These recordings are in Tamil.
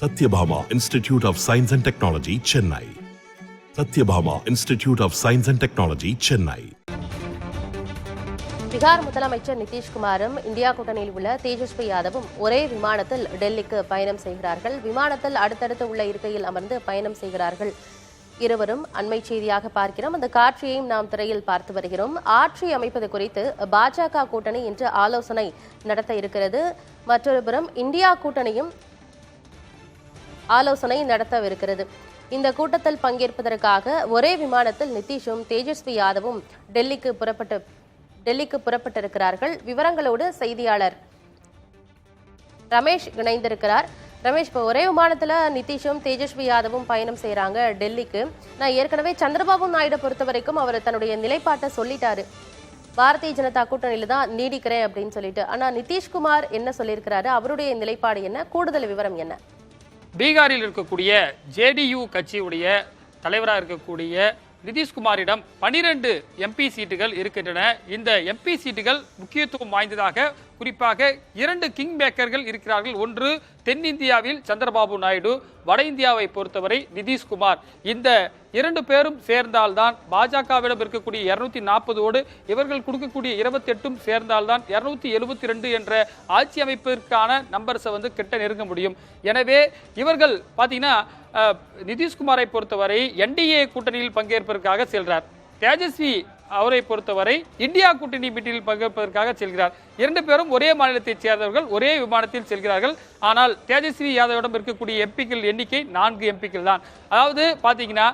Satyabhama Institute of Science and Technology, Chennai. Satyabhama Institute of Science and Technology, Chennai. Bihar முதலமைச்சர் நிதிஷ்குமாரும் இந்தியா கூட்டணியில் உள்ள தேஜஸ்வி யாதவும் ஒரே விமானத்தில் டெல்லிக்கு பயணம் செய்கிறார்கள். விமானத்தில் அடுத்தடுத்து உள்ள இருக்கையில் அமர்ந்து பயணம் செய்கிறார்கள் இருவரும். அண்மை செய்தியாக பார்க்கிறோம். அந்த காட்சியையும் நாம் திரையில் பார்த்து வருகிறோம். ஆட்சி அமைப்பது குறித்து பாஜக கூட்டணி இன்று ஆலோசனை நடத்த இருக்கிறது. மற்றொரு புறம் இந்தியா கூட்டணியும் ஆலோசனை நடத்தவிருக்கிறது. இந்த கூட்டத்தில் பங்கேற்பதற்காக ஒரே விமானத்தில் நிதிஷும் தேஜஸ்வி யாதவும் டெல்லிக்கு புறப்பட்டிருக்கிறார்கள். விவரங்களோடு செய்தியாளர் ரமேஷ் இணைந்திருக்கிறார். ரமேஷ், இப்போ ஒரே விமானத்துல நிதிஷும் தேஜஸ்வி யாதவும் பயணம் செய்யறாங்க டெல்லிக்கு. நான் ஏற்கனவே சந்திரபாபு நாயுடு பொறுத்த வரைக்கும் அவர் தன்னுடைய நிலைப்பாட்டை சொல்லிட்டாரு, பாரதிய ஜனதா கூட்டணியில தான் நீடிக்கிறேன் அப்படின்னு சொல்லிட்டு. ஆனா நிதிஷ்குமார் என்ன சொல்லியிருக்கிறாரு, அவருடைய நிலைப்பாடு என்ன, கூடுதல் விவரம் என்ன? பீகாரில் இருக்கக்கூடிய ஜேடியு கட்சியுடைய தலைவராக இருக்கக்கூடிய நிதிஷ்குமாரிடம் 12 எம்பி சீட்டுகள் இருக்கின்றன. இந்த எம்பி சீட்டுகள் முக்கியத்துவம் வாய்ந்ததாக, குறிப்பாக 2 கிங் மேக்கர்கள் இருக்கிறார்கள். ஒன்று தென்னிந்தியாவில் சந்திரபாபு நாயுடு, வட இந்தியாவை பொறுத்தவரை நிதிஷ்குமார். இந்த 2 பேரும் சேர்ந்தால்தான் பாஜகவிடம் இருக்கக்கூடிய 240ஓடு இவர்கள் கொடுக்கக்கூடிய 28 சேர்ந்தால்தான் 272 என்ற ஆட்சி அமைப்பிற்கான நம்பர்ஸை கிட்ட நெருங்க முடியும். எனவே இவர்கள் பார்த்தீங்கன்னா நிதிஷ்குமாரை பொறுத்தவரை என்டிஏ கூட்டணியில் பங்கேற்பதற்காக செல்றார். தேஜஸ்வி அவரை பொறுத்தவரை இந்தியா கூட்டணி மீட்டில் பங்கேற்பதற்காக செல்கிறார். 2 பேரும் ஒரே மாநிலத்தைச் சேர்ந்தவர்கள், ஒரே விமானத்தில் செல்கிறார்கள். ஆனால் தேஜஸ்வி யாதவிடம் இருக்கக்கூடிய எம்பிக்கள் எண்ணிக்கை 4 எம்பிக்கள் தான். அதாவது பாத்தீங்கன்னா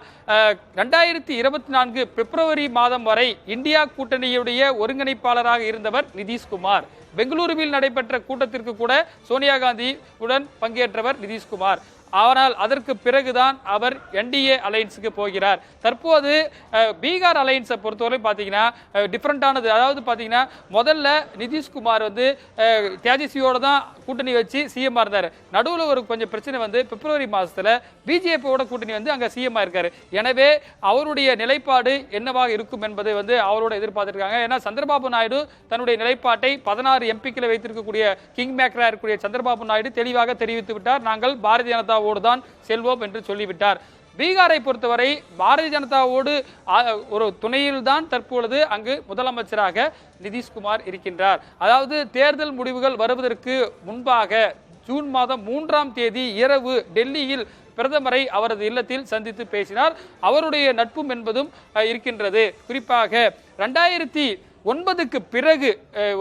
2024 பிப்ரவரி மாதம் வரை இந்தியா கூட்டணியுடைய ஒருங்கிணைப்பாளராக இருந்தவர் நிதிஷ்குமார். பெங்களூருவில் நடைபெற்ற கூட்டத்திற்கு கூட சோனியா காந்தி உடன் பங்கேற்றவர் நிதிஷ்குமார். ஆனால் அதற்கு பிறகுதான் அவர் என்டிஏ அலையன்ஸுக்கு போகிறார். தற்போது பீகார் அலையன்ஸை பொறுத்தவரை பார்த்தீங்கன்னா டிஃப்ரெண்டானது. அதாவது பார்த்தீங்கன்னா முதல்ல நிதிஷ்குமார் தேஜஸ்வியோட தான் கூட்டணி வச்சு சிஎம் இருந்தார். நடுவில் ஒரு கொஞ்சம் பிரச்சனை பிப்ரவரி மாதத்தில் பிஜேபியோட கூட்டணி அங்கே சிஎம் இருக்காரு. எனவே அவருடைய நிலைப்பாடு என்னவாக இருக்கும் என்பதை அவரோட எதிர்பார்த்திருக்காங்க. ஏன்னா சந்திரபாபு நாயுடு தன்னுடைய நிலைப்பாட்டை 16 எம்பிக்களை வைத்திருக்கக்கூடிய கிங் மேக்கராக இருக்கக்கூடிய சந்திரபாபு நாயுடு தெளிவாக தெரிவித்து விட்டார். நாங்கள் பாரதிய ஜனதா தான் செல்வோம் என்று சொல்லிவிட்டார். பீகாரை பொறுத்தவரை பாரதிய ஜனதாவோடு ஒரு துணையில் தான் தற்பொழுது அங்கு முதலமைச்சராக நிதிஷ்குமார் இருக்கின்றார். அதாவது தேர்தல் முடிவுகள் வருவதற்கு முன்பாக ஜூன் மாதம் 3ஆம் தேதி இரவு டெல்லியில் பிரதமரை அவரது இல்லத்தில் சந்தித்து பேசினார். அவருடைய நட்பும் என்பதும் இருக்கின்றது. குறிப்பாக 2009க்கு பிறகு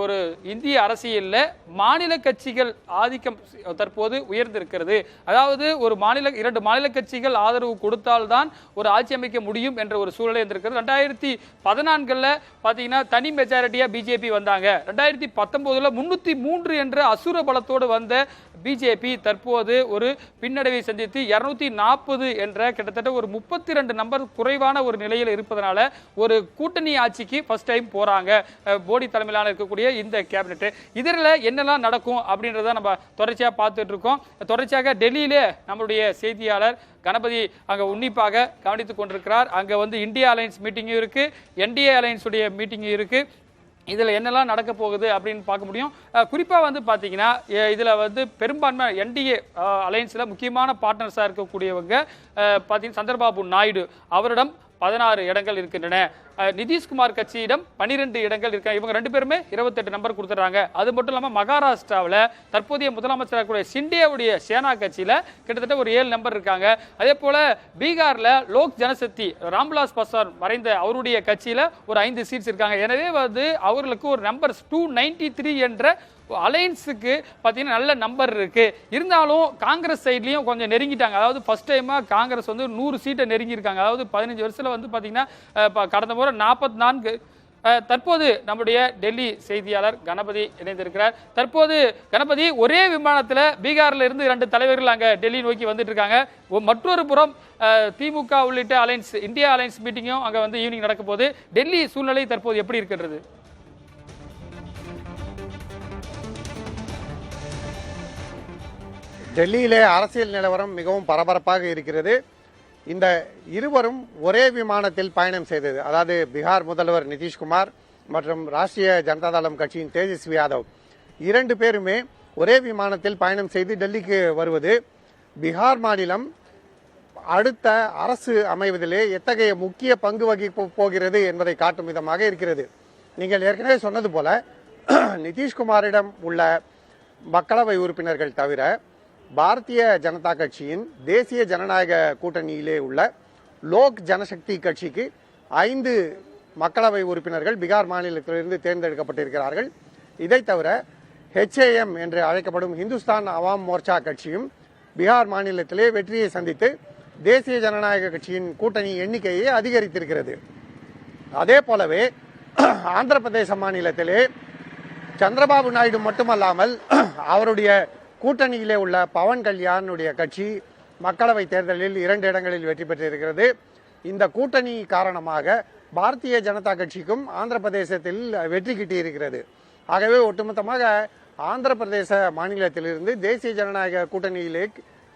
ஒரு இந்திய அரசியலில் மாநில கட்சிகள் ஆதிக்கம் தற்போது உயர்ந்திருக்கிறது. அதாவது ஒரு 2 மாநில கட்சிகள் ஆதரவு கொடுத்தால்தான் ஒரு ஆட்சி அமைக்க முடியும் என்ற ஒரு சூழலை இருந்திருக்கிறது. 2014 பார்த்தீங்கன்னா தனி மெஜாரிட்டியா பிஜேபி வந்தாங்க. 2019 303 என்ற அசுர பலத்தோடு வந்த பிஜேபி தற்போது ஒரு பின்னடைவை சந்தித்து 240 என்ற கிட்டத்தட்ட ஒரு 32 நம்பர் குறைவான ஒரு நிலையில் இருப்பதனால ஒரு கூட்டணி ஆட்சிக்கு ஃபர்ஸ்ட் டைம் போறாங்க. மோடி தலைமையிலான இருக்கக்கூடிய இந்த கேபினெட். இதில் என்னெல்லாம் நடக்கும் அப்படின்றத நம்ம தொடர்ச்சியாக பார்த்துட்டு இருக்கோம். தொடர்ச்சியாக டெல்லியிலே நம்மளுடைய செய்தியாளர் கணபதி அங்கே உன்னிப்பாக கவனித்துக் கொண்டிருக்கிறார். அங்கே இந்தியா அலையன்ஸ் மீட்டிங்கும் இருக்கு, என்டிஏ அலையன்ஸ் உடைய மீட்டிங்கும் இருக்கு. இதில் என்னெல்லாம் நடக்க போகுது அப்படின்னு பார்க்க முடியும். குறிப்பாக பார்த்தீங்கன்னா இதில் பெரும்பான்மை என்டிஏ அலையன்ஸில் முக்கியமான பார்ட்னர்ஸாக இருக்கக்கூடியவங்க பார்த்தீங்கன்னா சந்திரபாபு நாயுடு அவரிடம் 16 இடங்கள் இருக்கின்றன. நிதிஷ்குமார் கட்சியிடம் 12 இடங்கள் இருக்க. இவங்க 2 பேருமே 28 நம்பர் கொடுத்துறாங்க. அது மட்டும் இல்லாமல் மகாராஷ்டிராவில் தற்போதைய முதலமைச்சராக சிண்டேவுடைய சேனா கட்சியில கிட்டத்தட்ட ஒரு 7 நம்பர் இருக்காங்க. அதே போல பீகார்ல லோக் ஜனசக்தி ராம்விலாஸ் பாஸ்வான் மறைந்த அவருடைய கட்சியில ஒரு 5 சீட்ஸ் இருக்காங்க. எனவே அவர்களுக்கு ஒரு நம்பர் 293 என்ற அலையன்ஸுக்கு பார்த்தீங்கன்னா நல்ல நம்பர் இருக்கு. இருந்தாலும் காங்கிரஸ் சைட்லையும் கொஞ்சம் நெருங்கிட்டாங்க. அதாவது ஃபர்ஸ்ட் டைமா காங்கிரஸ் 100 சீட்டை நெருங்கியிருக்காங்க. அதாவது 15 வருஷத்துல பார்த்தீங்கன்னா கடந்த முறை 44. தற்போது நம்முடைய டெல்லி செய்தியாளர் கணபதி இணைந்திருக்கிறார். தற்போது கணபதி, ஒரே விமானத்தில் பீகார்ல இருந்து 2 தலைவர்கள் அங்கே டெல்லி நோக்கி வந்துட்டு இருக்காங்க. மற்றொரு புறம் திமுக உள்ளிட்ட அலையன்ஸ் இந்தியா அலையன்ஸ் மீட்டிங்கும் அங்கே ஈவினிங் நடக்க போது. டெல்லி சூழ்நிலை தற்போது எப்படி இருக்கின்றது? டெல்லியிலே அரசியல் நிலவரம் மிகவும் பரபரப்பாக இருக்கிறது. இந்த இருவரும் ஒரே விமானத்தில் பயணம் செய்தது, அதாவது பீகார் முதல்வர் நிதிஷ்குமார் மற்றும் ராஷ்டிரிய ஜனதா தளம் கட்சியின் தேஜஸ்வி யாதவ் 2 பேருமே ஒரே விமானத்தில் பயணம் செய்து டெல்லிக்கு வருவது பீகார் மாநிலம் அடுத்த அரசு அமைவதிலே எத்தகைய முக்கிய பங்கு வகிக்க போகிறது என்பதை காட்டும் விதமாக இருக்கிறது. நீங்கள் ஏற்கனவே சொன்னது போல நிதிஷ்குமாரிடம் உள்ள மக்களவை உறுப்பினர்கள் தவிர பாரதிய ஜனதா கட்சியின் தேசிய ஜனநாயக கூட்டணியிலே உள்ள லோக் ஜனசக்தி கட்சிக்கு 5 மக்களவை உறுப்பினர்கள் பீகார் மாநிலத்திலிருந்து தேர்ந்தெடுக்கப்பட்டிருக்கிறார்கள். இதை தவிர HAM என்று அழைக்கப்படும் இந்துஸ்தான் அவாம் மோர்ச்சா கட்சியும் பீகார் மாநிலத்திலே வெற்றியை சந்தித்து தேசிய ஜனநாயக கட்சியின் கூட்டணி எண்ணிக்கையை அதிகரித்திருக்கிறது. அதே போலவே ஆந்திர பிரதேச மாநிலத்திலே சந்திரபாபு நாயுடு மட்டுமல்லாமல் அவருடைய கூட்டணியிலே உள்ள பவன் கல்யாணுடைய கட்சி மக்களவை தேர்தலில் 2 இடங்களில் வெற்றி பெற்றிருக்கிறது. இந்த கூட்டணி காரணமாக பாரதிய ஜனதா கட்சிக்கும் ஆந்திர பிரதேசத்தில் வெற்றி கிட்டியிருக்கிறது. ஆகவே ஒட்டுமொத்தமாக ஆந்திர பிரதேச மாநிலத்திலிருந்து தேசிய ஜனநாயக கூட்டணியிலே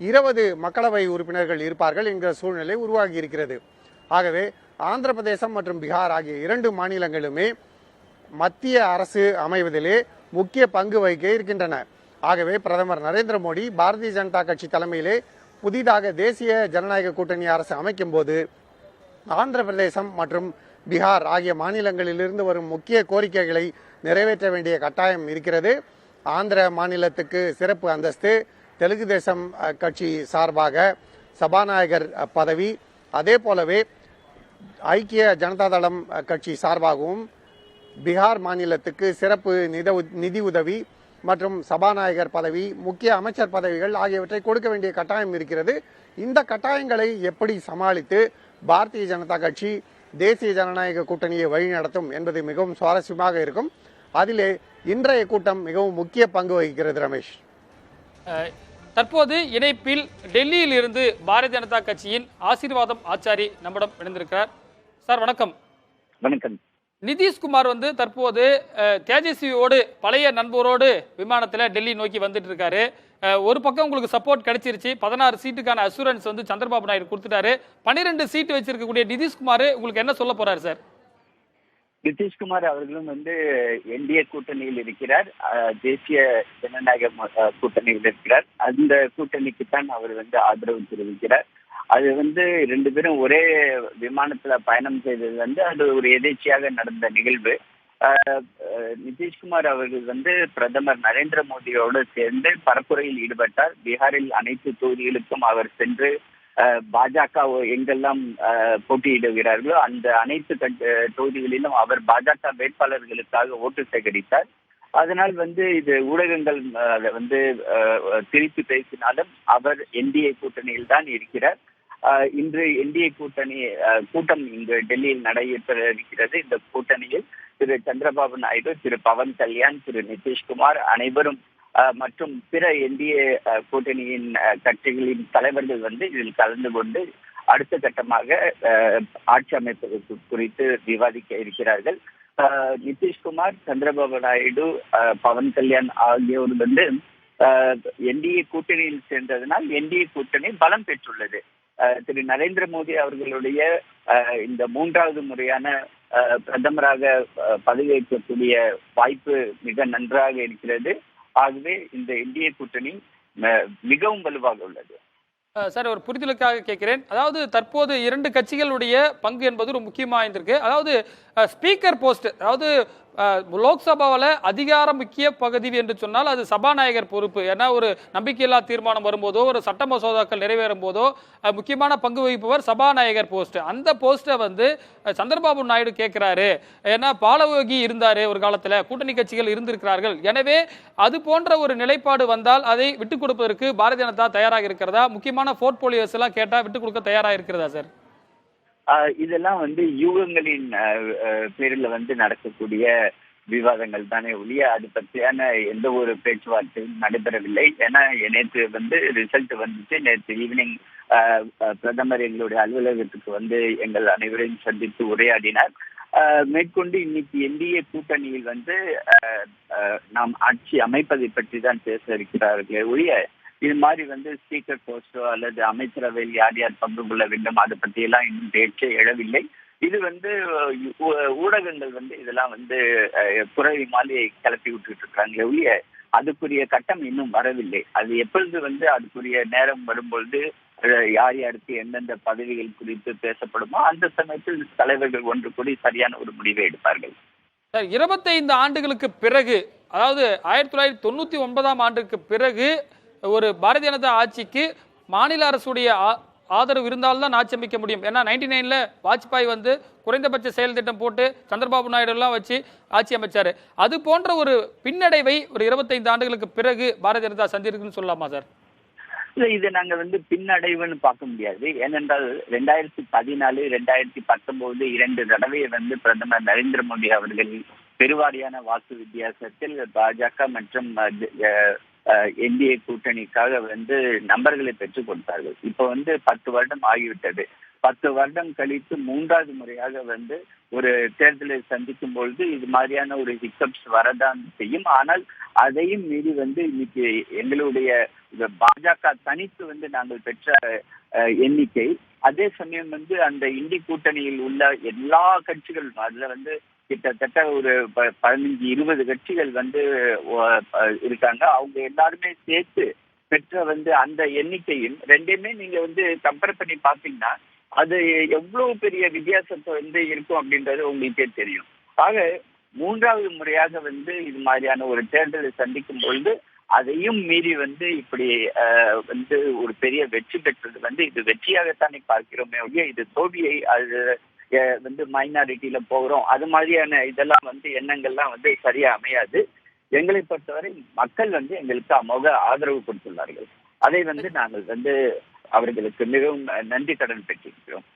20 மக்களவை உறுப்பினர்கள் இருப்பார்கள் என்கிற சூழ்நிலை உருவாகி இருக்கிறது. ஆகவே ஆந்திர பிரதேசம் மற்றும் பீகார் ஆகிய 2 மாநிலங்களுமே மத்திய அரசு அமைவதிலே முக்கிய பங்கு வகிக்க இருக்கின்றன. ஆகவே பிரதமர் நரேந்திர மோடி பாரதிய ஜனதா கட்சி தலைமையிலே புதிதாக தேசிய ஜனநாயக கூட்டணி அரசு அமைக்கும் போது ஆந்திர பிரதேசம் மற்றும் பீகார் ஆகிய மாநிலங்களிலிருந்து வரும் முக்கிய கோரிக்கைகளை நிறைவேற்ற வேண்டிய கட்டாயம் இருக்கிறது. ஆந்திர மாநிலத்துக்கு சிறப்பு அந்தஸ்து, தெலுங்கு தேசம் கட்சி சார்பாக சபாநாயகர் பதவி, அதே போலவே ஐக்கிய ஜனதா தளம் கட்சி சார்பாகவும் பீகார் மாநிலத்துக்கு சிறப்பு நிதி உதவி மற்றும் சபாநாயகர் பதவி, முக்கிய அமைச்சர் பதவிகள் ஆகியவற்றை கொடுக்க வேண்டிய கட்டாயம் இருக்கிறது. இந்த கட்டாயங்களை எப்படி சமாளித்து பாரதிய ஜனதா கட்சி தேசிய ஜனநாயக கூட்டணியை வழிநடத்தும் என்பது மிகவும் சுவாரஸ்யமாக இருக்கும். அதிலே இன்றைய கூட்டம் மிகவும் முக்கிய பங்கு வகிக்கிறது. ரமேஷ், தற்போது இணைப்பில் டெல்லியில் இருந்து பாரதிய ஜனதா கட்சியின் ஆசீர்வாதம் ஆச்சாரி நம்மிடம் இணைந்திருக்கிறார். சார் வணக்கம். வணக்கம். நிதிஷ்குமார் தற்போது தேஜஸ்வியோடு பழைய நண்பரோடு விமானத்தில் டெல்லி நோக்கி வந்துட்டு இருக்காரு. ஒரு பக்கம் உங்களுக்கு சப்போர்ட் கிடைச்சிருச்சு, 16 சீட்டுக்கான அசூரன்ஸ் சந்திரபாபு நாயுடு கொடுத்துட்டாரு. 12 சீட்டு வச்சிருக்கக்கூடிய நிதிஷ்குமார் உங்களுக்கு என்ன சொல்ல போறாரு சார்? நிதிஷ்குமார் அவர்களும் என்டிஏ கூட்டணியில் இருக்கிறார், தேசிய ஜனநாயக கூட்டணியில் இருக்கிறார். அந்த கூட்டணிக்கு தான் அவர் ஆதரவு தெரிவிக்கிறார். அது 2 பேரும் ஒரே விமானத்துல பயணம் செய்தது அது ஒரு எதேச்சியாக நடந்த நிகழ்வு. நிதிஷ்குமார் அவர்கள் பிரதமர் நரேந்திர மோடியோடு சேர்ந்து பரப்புரையில் ஈடுபட்டார். பீகாரில் அனைத்து தொகுதிகளுக்கும் அவர் சென்று பாஜக எங்கெல்லாம் போட்டியிடுகிறார்களோ அந்த அனைத்து தொகுதிகளிலும் அவர் பாஜக வேட்பாளர்களுக்காக ஓட்டு சேகரித்தார். அதனால் இது ஊடகங்கள் திருப்பி பேசினாலும் அவர் என்டிஏ கூட்டணியில் தான் இருக்கிறார். இன்று என்டிஏ கூட்டணி கூட்டம் இங்கு டெல்லியில் நடைபெற இருக்கிறது. இந்த கூட்டணியில் திரு சந்திரபாபு நாயுடு, திரு பவன் கல்யாண், திரு நிதிஷ்குமார் அனைவரும் மற்றும் பிற என்டிஏ கூட்டணியின் கட்சிகளின் தலைவர்கள் இதில் கலந்து கொண்டு அடுத்த கட்டமாக ஆட்சி அமைப்பது குறித்து விவாதிக்க இருக்கிறார்கள். நிதிஷ்குமார், சந்திரபாபு நாயுடு, பவன் கல்யாண் ஆகியோர் என்டிஏ கூட்டணியில் சேர்ந்ததனால் என்டிஏ கூட்டணி பலம் பெற்றுள்ளது. திரு நரேந்திர மோடி அவர்களுடைய இந்த 3வது முறையான பிரதமராக பதவியேற்கக்கூடிய வாய்ப்பு மிக நன்றாக இருக்கிறது. ஆகவே இந்த என்டிஏ கூட்டணி மிகவும் வலுவாக உள்ளது. சார், ஒரு புரிதலுக்காக கேட்கிறேன். அதாவது தற்போது 2 கட்சிகளுடைய பங்கு என்பது ஒரு முக்கியமாக இருந்திருக்கு. அதாவது ஸ்பீக்கர் போஸ்ட், அதாவது லோக்சபாவில் அதிகார முக்கிய பகுதி என்று சொன்னால் அது சபாநாயகர் பொறுப்பு. ஏன்னா ஒரு நம்பிக்கையில்லா தீர்மானம் வரும்போதோ ஒரு சட்ட மசோதாக்கள் நிறைவேறும் போதோ முக்கியமான பங்கு வகிப்பவர் சபாநாயகர் போஸ்ட். அந்த போஸ்ட்டை சந்திரபாபு நாயுடு கேட்கிறாரு. ஏன்னா பாலயோகி இருந்தாரு ஒரு காலத்தில், கூட்டணி கட்சிகள் இருந்திருக்கிறார்கள். எனவே அது போன்ற ஒரு நிலைப்பாடு வந்தால் அதை விட்டுக் கொடுப்பதற்கு பாரதிய ஜனதா தயாராக இருக்கிறதா? முக்கியமான போர்ட்போலியோஸ் எல்லாம் கேட்டா விட்டுக் கொடுக்க தயாராக இருக்கிறதா சார்? இதெல்லாம் யூகங்களின் பேரில் நடக்கக்கூடிய விவாதங்கள் தானே ஒழிய அது பற்றியான எந்த ஒரு பேச்சுவார்த்தையும் நடைபெறவில்லை. ஏன்னா நேற்று ரிசல்ட் வந்துச்சு. நேற்று ஈவினிங் பிரதமர் எங்களுடைய அலுவலகத்துக்கு எங்கள் அனைவரையும் சந்தித்து உரையாடினார். மேற்கொண்டு இன்னைக்கு என்டிஏ கூட்டணியில் நாம் ஆட்சி அமைப்பதை பற்றி தான் பேச இருக்கிறார்களே ஒழிய இது மாதிரி ஸ்பீக்கர் போஸ்டோ அல்லது அமைச்சரவையில் யார் யார் பங்கு கொள்ள வேண்டும் அதை பற்றியெல்லாம் இன்னும் பேச்சே எழவில்லை. இது ஊடகங்கள் இதெல்லாம் குறை மாலையை கிளப்பி விட்டுட்டு இருக்காங்களே ஒழிய அதுக்குரிய கட்டம் இன்னும் வரவில்லை. அது எப்பொழுது அதுக்குரிய நேரம் வரும்பொழுது யார் யாருக்கு எந்தெந்த பதவிகள் குறித்து பேசப்படுமோ அந்த சமயத்தில் தலைவர்கள் ஒன்று கூடி சரியான ஒரு முடிவை எடுப்பார்கள். 25 ஆண்டுகளுக்கு பிறகு, அதாவது 1999ஆம் ஆண்டுக்கு பிறகு ஒரு பாரதிய ஜனதா ஆட்சிக்கு மாநில அரசுடைய ஆதரவு இருந்தால்தான் ஆட்சி அமைக்க முடியும். ஏன்னா 99ல வாஜ்பாய் குறைந்தபட்ச செயல் திட்டம் போட்டு சந்திரபாபு நாயுடு எல்லாம் வச்சு ஆட்சி அமைச்சாரு. அது போன்ற ஒரு பின்னடைவை ஒரு 25 ஆண்டுகளுக்கு பிறகு பாரதிய ஜனதா சந்திருக்குன்னு சொல்லலாமா சார்? இல்ல, இது நாங்க பின்னடைவுன்னு பார்க்க முடியாது. ஏனென்றால் 2014, 2019 2 தடவை பிரதமர் நரேந்திர மோடி அவர்கள் பெருவாரியான வாக்கு வித்தியாசத்தில் பாஜக மற்றும் என்டிஏ கூட்டணிக்காக நம்பர்களை பெற்றுக் கொடுத்தார்கள். இப்போ 10 வருடம் ஆகிவிட்டது. 10 வருடம் கழித்து 3வது முறையாக ஒரு தேர்தலை சந்திக்கும் பொழுது இது மாதிரியான ஒரு ஹிக்கப்ஸ் வரதான் செய்யும். ஆனால் அதையும் மீறி இன்னைக்கு எங்களுடைய பாஜக தனித்து நாங்கள் பெற்ற எண்ணிக்கை, அதே சமயம் அந்த இந்தி கூட்டணியில் உள்ள எல்லா கட்சிகளும் அதுல கிட்டத்தட்ட ஒரு 15-20 கட்சிகள் இருக்காங்க. அவங்க எல்லாருமே சேர்த்து பெற்ற அந்த எண்ணிக்கையும் ரெண்டையுமே நீங்க கம்பேர் பண்ணி பாத்தீங்கன்னா அது எவ்வளவு பெரிய வித்தியாசத்தை இருக்கும் அப்படின்றது உங்களுக்கே தெரியும். ஆக 3வது முறையாக இது மாதிரியான ஒரு தேர்தலை சந்திக்கும் பொழுது அதையும் மீறி இப்படி ஒரு பெரிய வெற்றி பெற்றது இது வெற்றியாகத்தானே பார்க்கிறோமே ஒழிய இது தோல்வியை அது மைனாரிட்டியில போகிறோம் அது மாதிரியான இதெல்லாம் எண்ணங்கள்லாம் சரியா அமையாது. எங்களை பொறுத்தவரை மக்கள் எங்களுக்கு அமோக ஆதரவு கொடுத்துள்ளார்கள். அதை நாங்கள் அவர்களுக்கு மிகவும் நன்றி கடன் பெற்றிருக்கிறோம்.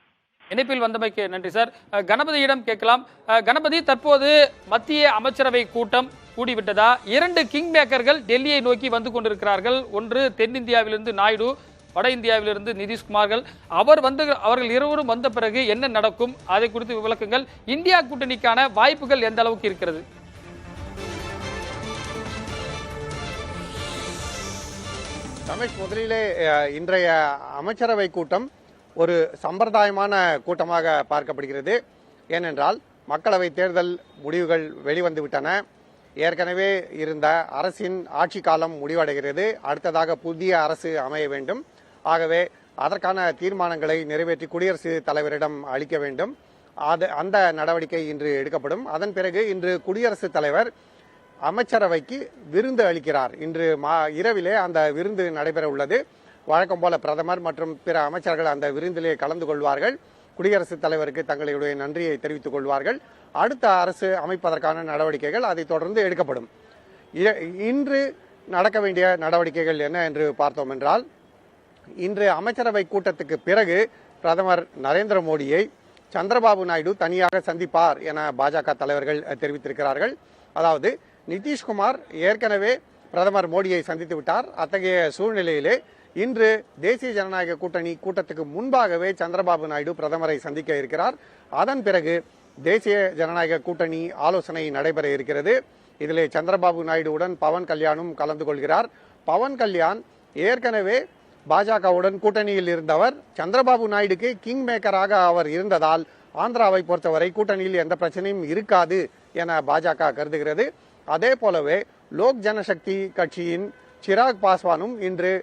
இணைப்பில் வந்தமைக்கு நன்றி சார். கணபதியிடம் கேட்கலாம். கணபதி, தற்போது மத்திய அமைச்சரவை கூட்டம் கூடிவிட்டதா? 2 கிங் மேக்கர்கள் டெல்லியை நோக்கி வந்து கொண்டிருக்கிறார்கள். ஒன்று தென்னிந்தியாவிலிருந்து நாயுடு, வட இந்தியாவிலிருந்து நிதிஷ்குமார்கள். அவர்கள் இருவரும் வந்த பிறகு என்ன நடக்கும், அதை குறித்து விளக்குங்கள். இந்தியா கூட்டணிக்கான வாய்ப்புகள் எந்த அளவுக்கு இருக்கிறது? ரமேஷ், முதலிலே இன்றைய அமைச்சரவை கூட்டம் ஒரு சம்பிரதாயமான கூட்டமாக பார்க்கப்படுகிறது. ஏனென்றால் மக்களவை தேர்தல் முடிவுகள் வெளிவந்துவிட்டன. ஏற்கனவே இருந்த அரசின் ஆட்சி காலம் முடிவடைகிறது. அடுத்ததாக புதிய அரசு அமைய வேண்டும். ஆகவே அதற்கான தீர்மானங்களை நிறைவேற்றி குடியரசுத் தலைவரிடம் அளிக்க வேண்டும். அந்த நடவடிக்கை இன்று எடுக்கப்படும். அதன் பிறகு இன்று குடியரசுத் தலைவர் அமைச்சரவைக்கு விருந்து அளிக்கிறார். இன்று இரவிலே அந்த விருந்து நடைபெற உள்ளது. வழக்கம் போல பிரதமர் மற்றும் பிற அமைச்சர்கள் அந்த விருந்திலே கலந்து கொள்வார்கள். குடியரசுத் தலைவருக்கு தங்களுடைய நன்றியை தெரிவித்துக் கொள்வார்கள். அடுத்த அரசு அமைப்பதற்கான நடவடிக்கைகள் அதை தொடர்ந்து எடுக்கப்படும். இன்று நடக்க வேண்டிய நடவடிக்கைகள் என்ன என்று பார்த்தோம் என்றால், இன்று அமைச்சரவை கூட்டத்துக்கு பிறகு பிரதமர் நரேந்திர மோடியை சந்திரபாபு நாயுடு தனியாக சந்திப்பார் என பாஜக தலைவர்கள் தெரிவித்திருக்கிறார்கள். அதாவது நிதிஷ்குமார் ஏற்கனவே பிரதமர் மோடியை சந்தித்து விட்டார். அத்தகைய சூழ்நிலையிலே இன்று தேசிய ஜனநாயக கூட்டணி கூட்டத்துக்கு முன்பாகவே சந்திரபாபு நாயுடு பிரதமரை சந்திக்க இருக்கிறார். அதன் பிறகு தேசிய ஜனநாயக கூட்டணி ஆலோசனை நடைபெற இருக்கிறது. இதிலே சந்திரபாபு நாயுடுவுடன் பவன் கல்யாணும் கலந்து கொள்கிறார். பவன் கல்யாண் ஏற்கனவே பாஜகவுடன் கூட்டணியில் இருந்தவர். சந்திரபாபு நாயுடுக்கு கிங் மேக்கராக அவர் இருந்ததால் ஆந்திராவை பொறுத்தவரை கூட்டணியில் எந்த பிரச்சனையும் இருக்காது என பாஜக கருதுகிறது. அதே போலவே லோக் ஜனசக்தி கட்சியின் சிராக் பாஸ்வானும் இன்று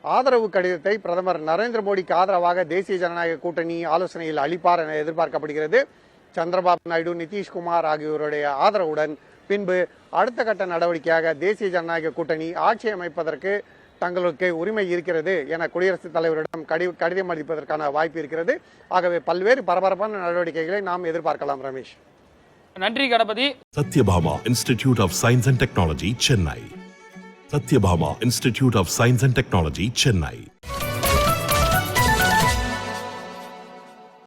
ஆதரவு கடிதத்தை பிரதமர் நரேந்திர மோடிக்கு ஆதரவாக தேசிய ஜனநாயக கூட்டணி ஆலோசனையில் அளிப்பார் என எதிர்பார்க்கப்படுகிறது. சந்திரபாபு நாயுடு, நிதிஷ்குமார் ஆகியோருடைய ஆதரவுடன் பின்பு அடுத்த கட்ட நடவடிக்கையாக தேசிய ஜனநாயக கூட்டணி ஆட்சி அமைப்பதற்கு தங்களுக்கு உரிமை இருக்கிறது என குடியரசுத் தலைவரிடம் கடிதம் அளிப்பதற்கான வாய்ப்பு இருக்கிறது. ஆகவே பல்வேறு பரபரப்பான நடவடிக்கைகளை நாம் எதிர்பார்க்கலாம். ரமேஷ், நன்றி. Ganapathi. Sathyabama institute of science and technology, Chennai. Sathyabama institute of science and technology, Chennai.